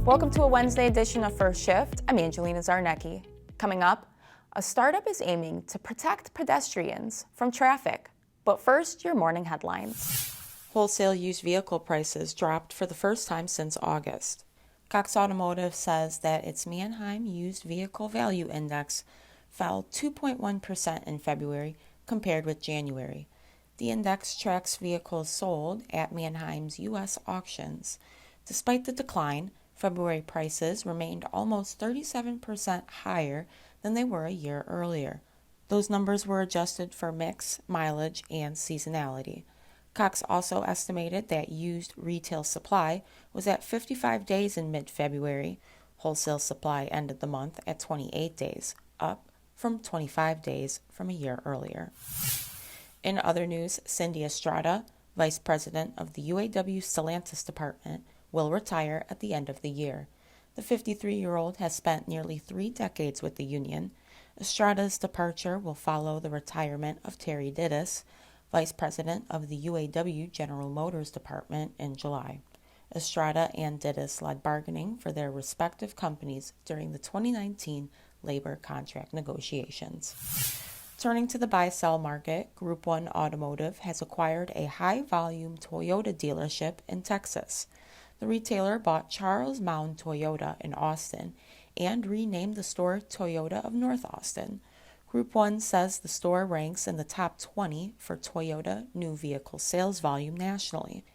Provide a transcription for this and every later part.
Welcome to a Wednesday edition of First Shift. I'm Angelina Zarnecki. Coming up, a startup is aiming to protect pedestrians from traffic. But first, your morning headlines. Wholesale used vehicle prices dropped for the first time since August. Cox Automotive says that its Manheim Used Vehicle Value Index fell 2.1% in February compared with January. The index tracks vehicles sold at Manheim's U.S. auctions. Despite the decline, February prices remained almost 37% higher than they were a year earlier. Those numbers were adjusted for mix, mileage, and seasonality. Cox also estimated that used retail supply was at 55 days in mid-February. Wholesale supply ended the month at 28 days, up from 25 days from a year earlier. In other news, Cindy Estrada, vice president of the UAW Stellantis department, will retire at the end of the year. The 53-year-old has spent nearly 3 decades with the union. Estrada's departure will follow the retirement of Terry Dittis, vice president of the UAW General Motors department, in July. Estrada and Dittis led bargaining for their respective companies during the 2019 labor contract negotiations. Turning to the buy-sell market, Group 1 Automotive has acquired a high-volume Toyota dealership in Texas. The retailer bought Charles Mound Toyota in Austin and renamed the store Toyota of North Austin. Group 1 says the store ranks in the top 20 for Toyota new vehicle sales volume nationally.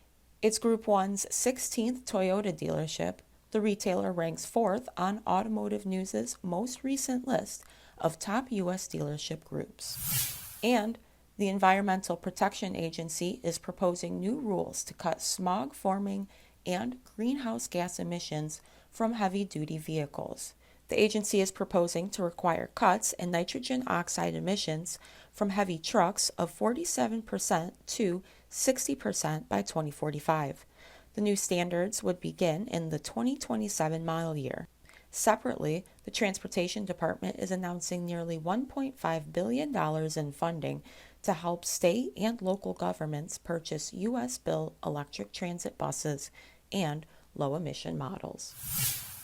It's Group 1's 16th Toyota dealership. The retailer ranks 4th on Automotive News' most recent list of top U.S. dealership groups. And the Environmental Protection Agency is proposing new rules to cut smog-forming and greenhouse gas emissions from heavy-duty vehicles. The agency is proposing to require cuts in nitrogen oxide emissions from heavy trucks of 47% to 60% by 2045. The new standards would begin in the 2027 model year. Separately, the Transportation Department is announcing nearly $1.5 billion in funding to help state and local governments purchase U.S.-built electric transit buses and low-emission models.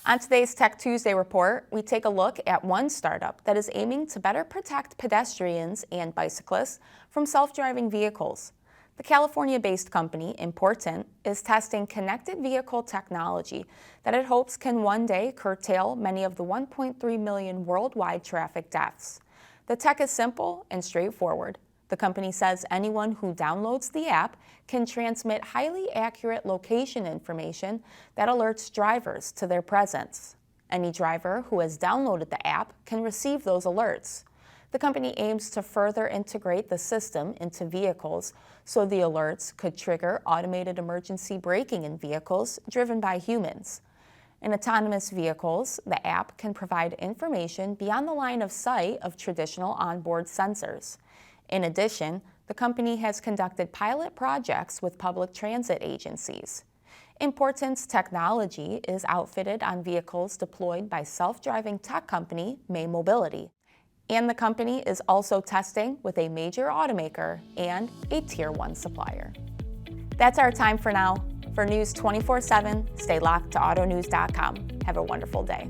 On today's Tech Tuesday report, we take a look at one startup that is aiming to better protect pedestrians and bicyclists from self-driving vehicles. The California-based company, Important, is testing connected vehicle technology that it hopes can one day curtail many of the 1.3 million worldwide traffic deaths. The tech is simple and straightforward. The company says anyone who downloads the app can transmit highly accurate location information that alerts drivers to their presence. Any driver who has downloaded the app can receive those alerts. The company aims to further integrate the system into vehicles so the alerts could trigger automated emergency braking in vehicles driven by humans. In autonomous vehicles, the app can provide information beyond the line of sight of traditional onboard sensors. In addition, the company has conducted pilot projects with public transit agencies. Important's technology is outfitted on vehicles deployed by self-driving tech company May Mobility. And the company is also testing with a major automaker and a Tier 1 supplier. That's our time for now. For news 24/7, stay locked to autonews.com. Have a wonderful day.